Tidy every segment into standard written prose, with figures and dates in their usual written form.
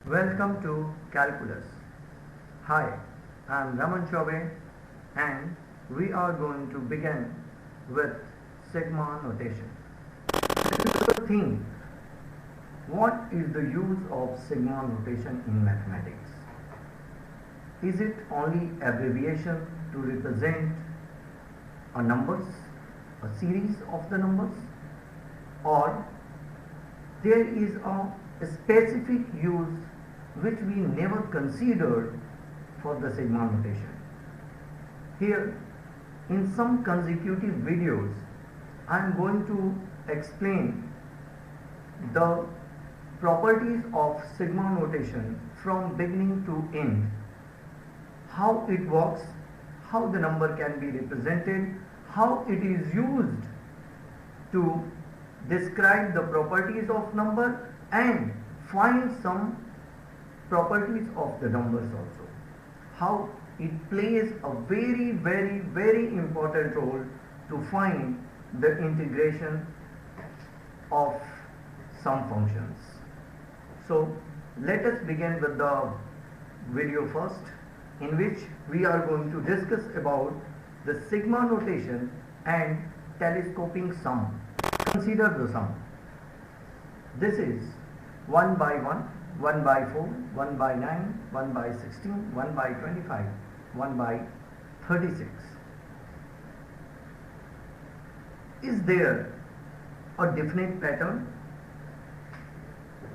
Welcome to Calculus. Hi, I am Raman Chaube and we are going to begin with sigma notation. Think, what is the use of sigma notation in mathematics? Is it only abbreviation to represent a numbers, a series of the numbers, or there is a specific use which we never considered for the sigma notation? Here in some consecutive videos I am going to explain the properties of sigma notation from beginning to end, how it works, how the number can be represented, how it is used to describe the properties of number and find some properties of the numbers also, how it plays a very important role to find the integration of some functions. So let us begin with the video first, in which we are going to discuss about the sigma notation and telescoping sum. Consider the sum. This is 1 by 1, 1 by 4, 1 by 9, 1 by 16, 1 by 25, 1 by 36. Is there a definite pattern?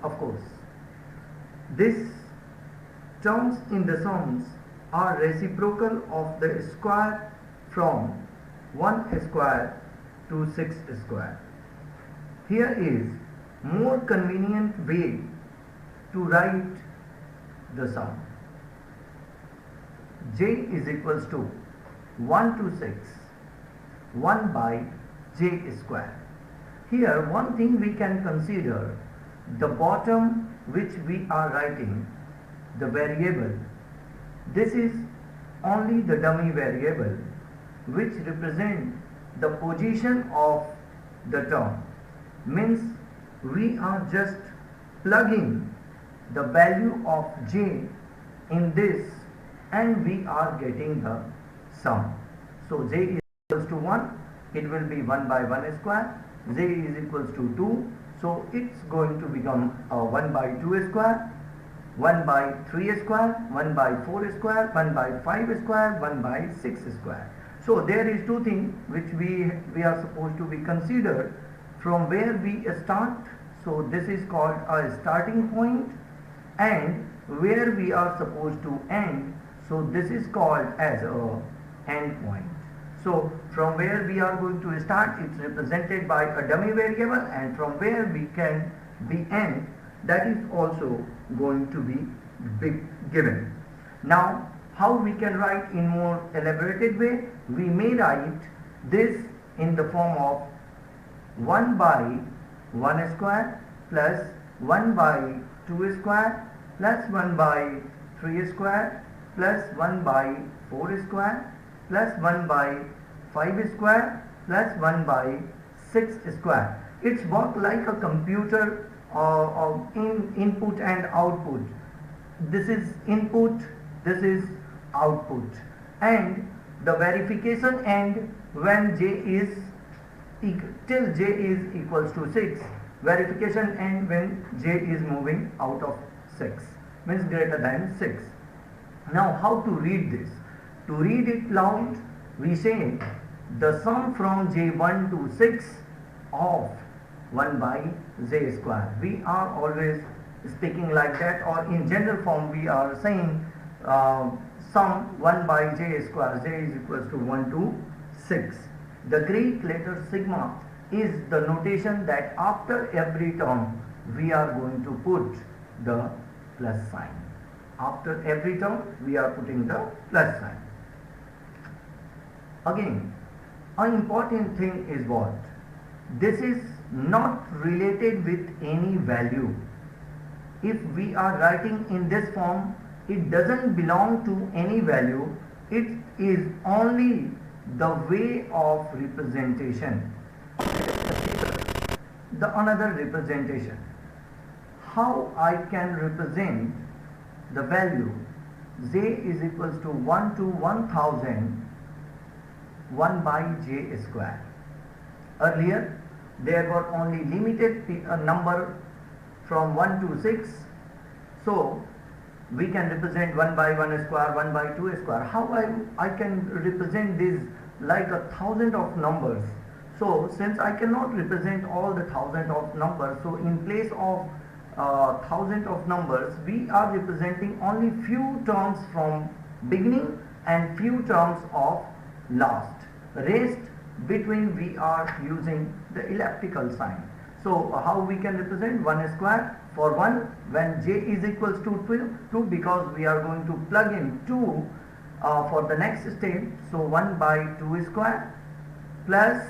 Of course. These terms in the sums are reciprocal of the square from 1 square to 6 square. Here is more convenient way to write the sum. J is equals to 1 to 6, 1 by j square. Here one thing we can consider, the bottom which we are writing, the variable, this is only the dummy variable which represent the position of the term. Means we are just plugging the value of j in this and we are getting the sum. So j is equals to 1, it will be 1 by 1 square, j is equals to 2, so it's going to become 1 by 2 square, 1 by 3 square, 1 by 4 square, 1 by 5 square, 1 by 6 square. So there is two things which we are supposed to be considered from where we start. So this is called a starting point, and where we are supposed to end, so this is called as a end point. So from where we are going to start, it's represented by a dummy variable, and from where we can be end, that is also going to be given. Now how we can write in more elaborated way? We may write this in the form of 1 by 1 square plus 1 by 2 square plus 1 by 3 square plus 1 by 4 square plus 1 by 5 square plus 1 by 6 square. It's work like a computer of input and output. This is input, this is output, and the verification end when j is till j is equals to 6, verification end when j is moving out of 6, means greater than 6. Now how to read this? To read it loud, we say the sum from j1 to 6 of 1 by j square. We are always speaking like that, or in general form we are saying sum 1 by j square, j is equals to 1 to 6. The Greek letter sigma is the notation that after every term we are going to put the plus sign. After every term we are putting the plus sign. Again, an important thing is what? This is not related with any value. If we are writing in this form, it doesn't belong to any value. It is only the way of representation. The another representation. how I can represent the value j is equals to 1 to 1000 1 by j square. Earlier there were only limited number from 1 to 6, so we can represent 1 by 1 square, 1 by 2 square. How I can represent this like 1,000 of numbers? So since I cannot represent all the 1,000 of numbers, so in place of 1,000 of numbers, we are representing only few terms from beginning and few terms of last. Rest between we are using the elliptical sign. So how we can represent 1 square for 1 when j is equals to 2, because we are going to plug in 2 for the next step. So 1 by 2 square plus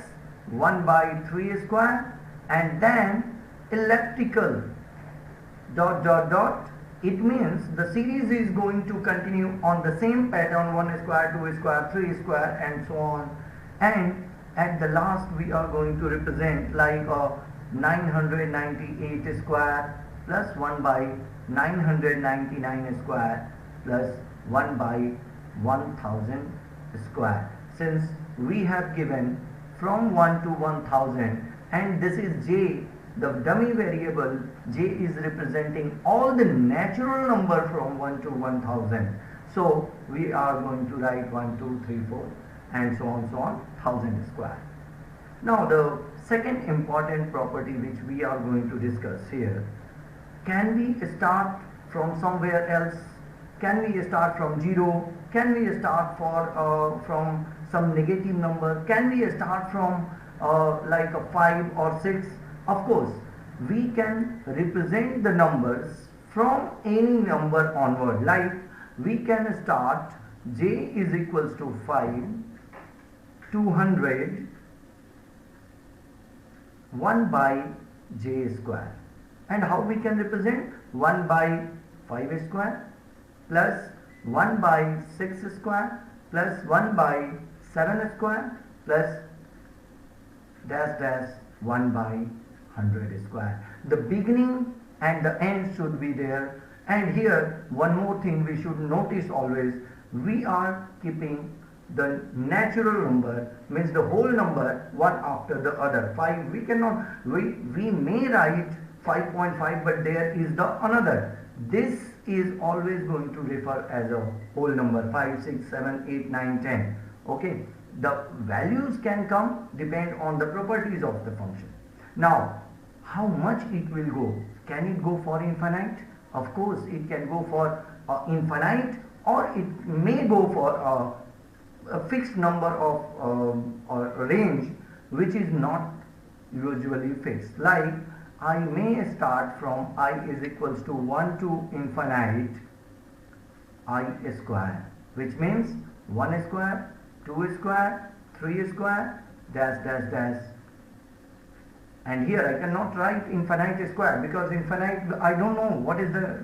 1 by 3 square, and then elliptical dot dot dot. It means the series is going to continue on the same pattern, 1 square, 2 square, 3 square, and so on. And at the last we are going to represent like 998 square plus 1 by 999 square plus 1 by 1000 square. Since we have given from 1 to 1000, and this is j, the dummy variable j is representing all the natural number from 1 to 1000. So we are going to write 1, 2, 3, 4 and so on, 1000 square. Now the second important property which we are going to discuss here, can we start from somewhere else? Can we start from 0? Can we start from some negative number? Can we start from like a 5 or 6? Of course, we can represent the numbers from any number onward. Like we can start j is equals to 5, 200, 1 by j square. And how we can represent 1 by 5 square plus 1 by 6 square plus 1 by 7 square plus dash dash 1 by 100 square. The beginning and the end should be there. And here one more thing we should notice always, we are keeping the natural number, means the whole number one after the other. 5 we cannot, we may write 5.5, but there is the another. This is always going to refer as a whole number, 5, 6, 7, 8, 9, 10. Okay, the values can come depend on the properties of the function. Now how much it will go? Can it go for infinite? Of course it can go for infinite, or it may go for a fixed number of or range which is not usually fixed. Like I may start from I is equals to 1 to infinite I square, which means 1 square, 2 square, 3 square, dash dash dash. And here I cannot write infinite square, because infinite, I don't know what is the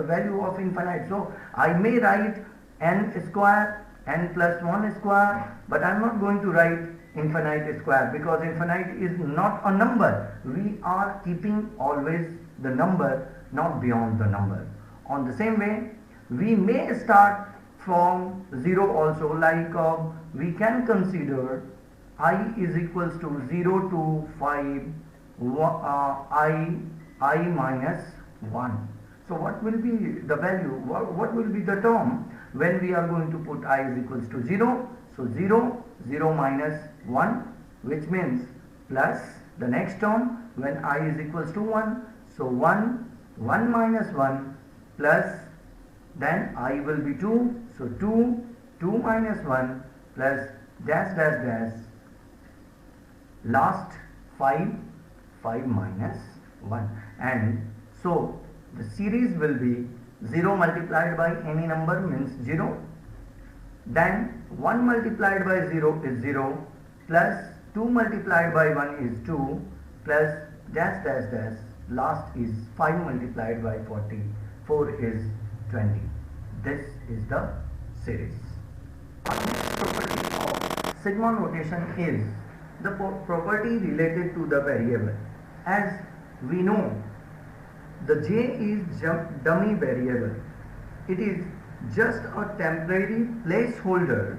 value of infinite. So I may write n square, n plus 1 square, but I am not going to write infinite square, because infinite is not a number. We are keeping always the number, not beyond the number. On the same way, we may start from 0 also, like we can consider I is equals to 0 to 5 I minus 1. So what will be the value, what will be the term when we are going to put I is equals to 0? So 0, 0 minus 1, which means plus the next term when I is equals to 1. So 1, 1 minus 1 plus, then I will be 2. So 2, 2 minus 1 plus dash dash dash, last 5, 5 minus 1. And so the series will be 0 multiplied by any number means 0, then 1 multiplied by 0 is 0, plus 2 multiplied by 1 is 2, plus dash dash dash, last is 5 multiplied by 40, 4 is 20. This is the series. Our next property of sigma notation is the property related to the variable. As we know the j is dummy variable. It is just a temporary placeholder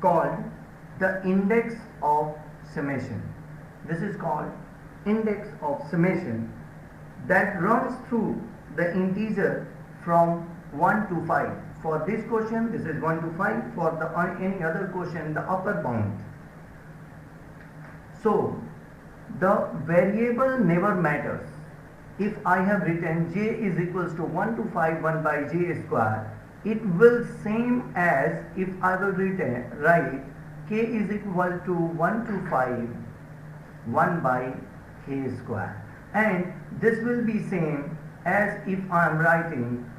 called the index of summation. This is called index of summation that runs through the integer from 1 to 5. For this question, this is 1 to 5. For the any other question, the upper bound. So the variable never matters. If I have written j is equals to 1 to 5 1 by j square, it will same as if I will write k is equal to 1 to 5 1 by k square, and this will be same as if I am writing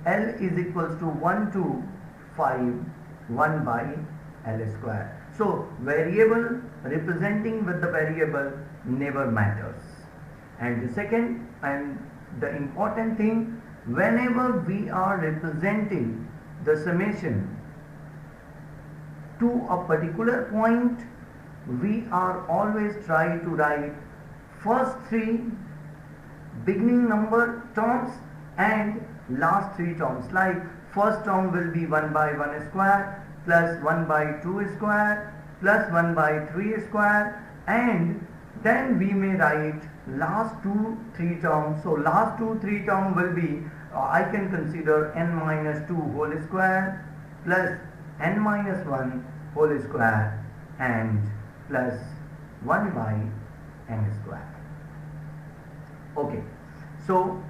L is equals to 1 to 5 1 by L square. So variable representing with the variable never matters. And the second and the important thing, whenever we are representing the summation to a particular point, we are always try to write first three beginning number terms and last three terms. Like first term will be 1 by 1 square plus 1 by 2 square plus 1 by 3 square, and then we may write last 2-3 terms. So last 2-3 term will be I can consider n minus 2 whole square plus n minus 1 whole square and plus 1 by n square. Okay, so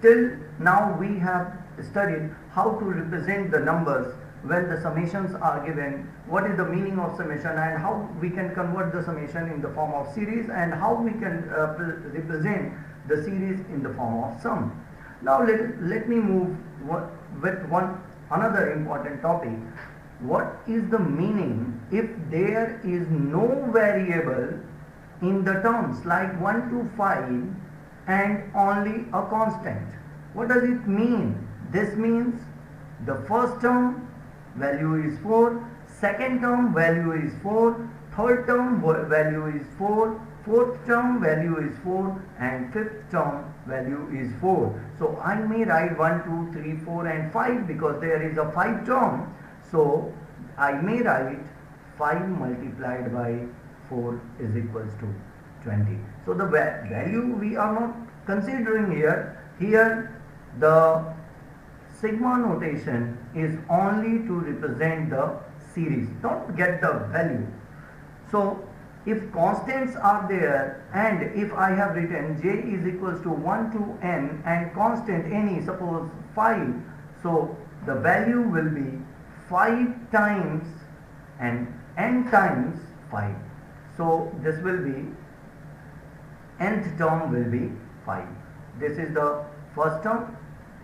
till now we have studied how to represent the numbers when the summations are given, what is the meaning of summation, and how we can convert the summation in the form of series, and how we can represent the series in the form of sum. Now let me move with another important topic. What is the meaning if there is no variable in the terms like 1 to 5 and only a constant? What does it mean? This means the first term value is 4, second term value is 4, third term value is 4, fourth term value is 4, and fifth term value is 4. So I may write 1, 2, 3, 4 and 5 because there is a 5 term. So I may write 5 multiplied by 4 is equals to 20. So the value we are not considering here. Here the sigma notation is only to represent the series. Don't get the value. So if constants are there, and if I have written j is equals to 1 to n and constant any, suppose 5, so the value will be 5 times and n times 5. So this will be, nth term will be 5. This is the first term,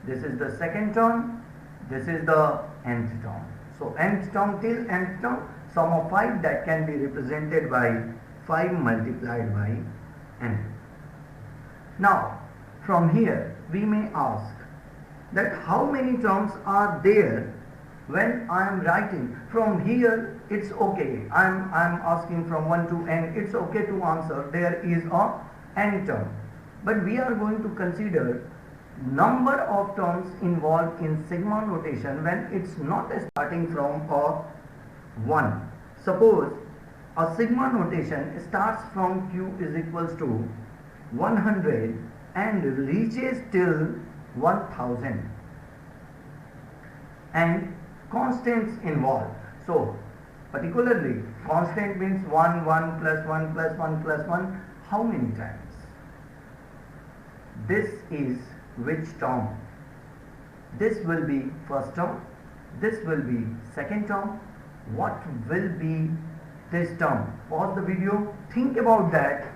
this is the second term, this is the nth term. So nth term till nth term, sum of 5 that can be represented by 5 multiplied by n. Now from here we may ask that how many terms are there when I am writing. From here it's okay, I am asking from 1 to n, it's okay to answer there is a n term. But we are going to consider number of terms involved in sigma notation when it's not starting from a 1. Suppose a sigma notation starts from q is equals to 100 and reaches till 1000, and constants involved. So particularly constant means 1, 1 plus 1 plus 1 plus 1. How many times? This is which term? This will be first term, this will be second term, what will be this term? Pause the video, think about that.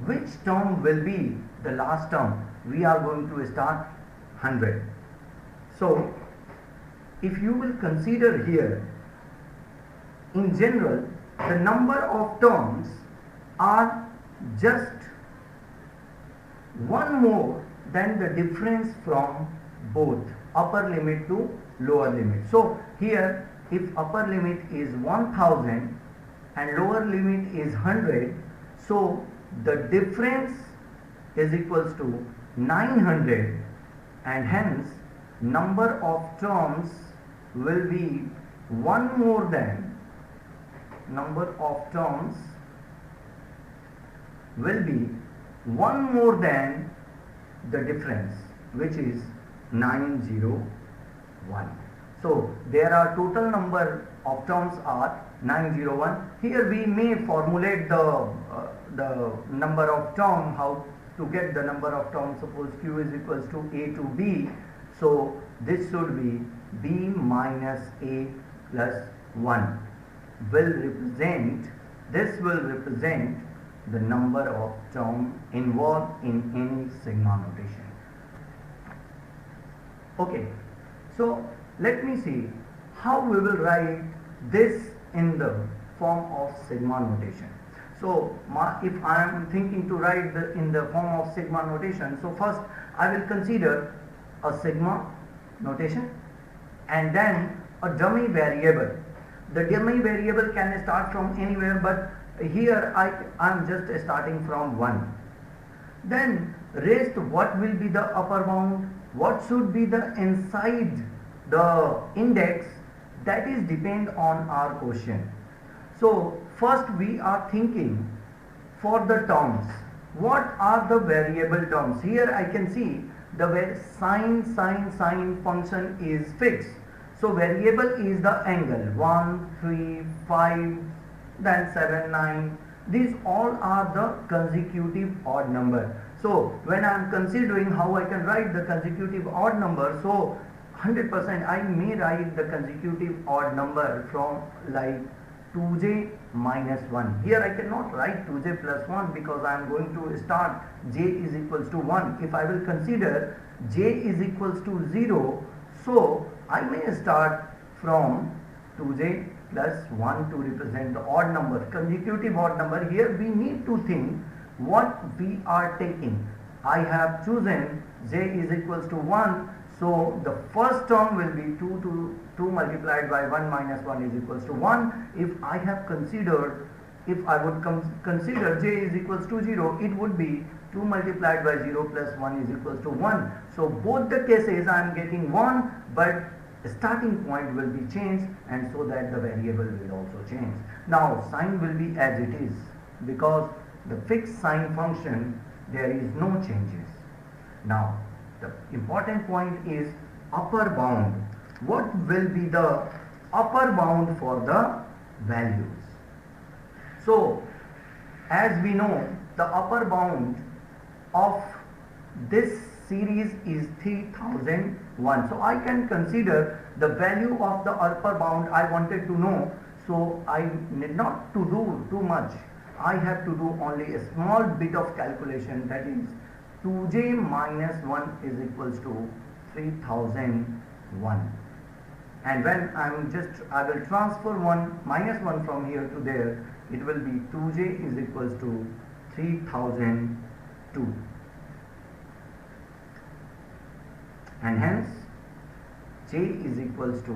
Which term will be the last term? We are going to start 100. So if you will consider here, in general the number of terms are just one more than the difference from both upper limit to lower limit. So here if upper limit is 1000 and lower limit is 100, so the difference is equals to 900, and hence number of terms will be one more than number of terms will be one more than the difference, which is 901. So there are total number of terms are 901. Here we may formulate the number of term, how to get the number of terms. Suppose q is equals to a to b, so this should be b minus a plus 1 will represent, this will represent the number of term involved in any sigma notation. Okay, so let me see how we will write this in the form of sigma notation. So if I am thinking to write in the form of sigma notation, so first I will consider a sigma notation and then a dummy variable. The dummy variable can start from anywhere, but here I am just starting from 1. Then rest, what will be the upper bound, what should be the inside the index, that is depend on our question. So first we are thinking for the terms, what are the variable terms. Here I can see the sine function is fixed. So variable is the angle 1, 3, 5, then 7, 9. These all are the consecutive odd number. So when I am considering how I can write the consecutive odd number, so 100% I may write the consecutive odd number from like 2j minus 1. Here I cannot write 2j plus 1 because I am going to start j is equals to 1. If I will consider j is equals to 0, so I may start from 2j plus 1 to represent the odd number, consecutive odd number. Here we need to think what we are taking. I have chosen j is equals to 1, so the first term will be 2 multiplied by 1 minus 1 is equals to 1. If I have considered, if I would consider j is equals to 0, it would be 2 multiplied by 0 plus 1 is equals to 1. So both the cases I am getting 1, but starting point will be changed, and so that the variable will also change. Now sign will be as it is because the fixed sign function, there is no changes. Now the important point is upper bound. What will be the upper bound for the values? So as we know, the upper bound of this series is 3001. So I can consider the value of the upper bound I wanted to know. So I need not to do too much. I have to do only a small bit of calculation, that is 2j minus 1 is equals to 3001. And when I will transfer 1 minus 1 from here to there, it will be 2j is equals to 3002. And hence j is equals to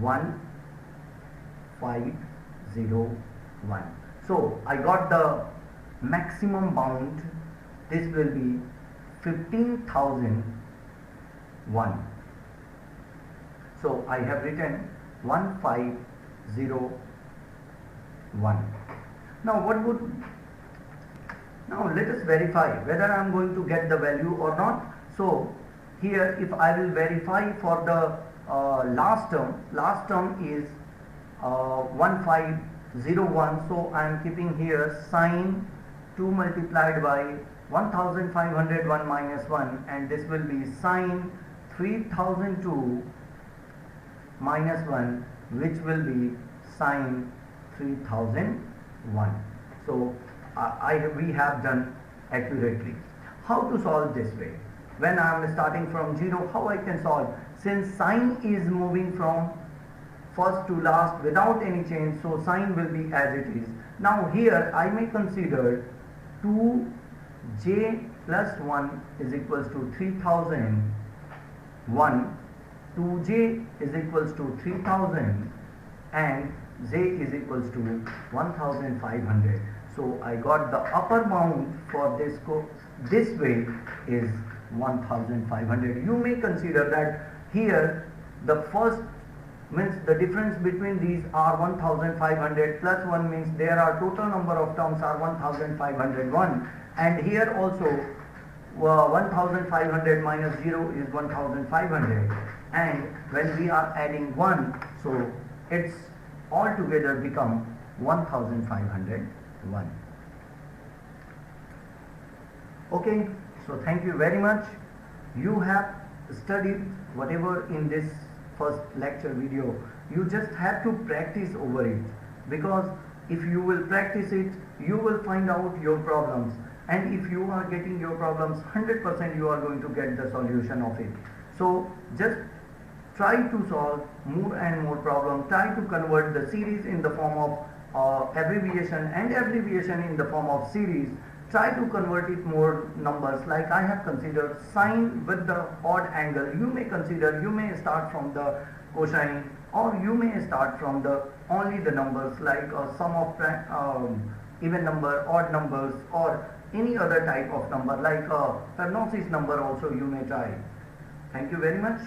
1501. So I got the maximum bound. This will be 15,001. So I have written 1501. Now let us verify whether I am going to get the value or not. So here if I will verify for the last term is 1501, so I am keeping here sine 2 multiplied by 1501 minus 1, and this will be sine 3002 minus 1, which will be sine 3001. So we have done accurately. How to solve this way? When I am starting from 0, how I can solve? Since sine is moving from first to last without any change, so sine will be as it is. Now here I may consider 2j plus 1 is equals to 3001, 2j is equals to 3000, and j is equals to 1500. So I got the upper bound for this way is 1500. You may consider that here the first means the difference between these are 1500 plus 1 means there are total number of terms are 1501, and here also 1500 minus 0 is 1500, and when we are adding 1, so it's altogether become 1501. Okay, so thank you very much. You have studied whatever in this first lecture video. You just have to practice over it, because if you will practice it, you will find out your problems, and if you are getting your problems 100%, you are going to get the solution of it. So just try to solve more and more problems. Try to convert the series in the form of abbreviation and abbreviation in the form of series. Try to convert it more numbers, like I have considered sine with the odd angle. You may start from the cosine, or you may start from the only the numbers like sum of even number, odd numbers, or any other type of number like Fibonacci's number also you may try. Thank you very much.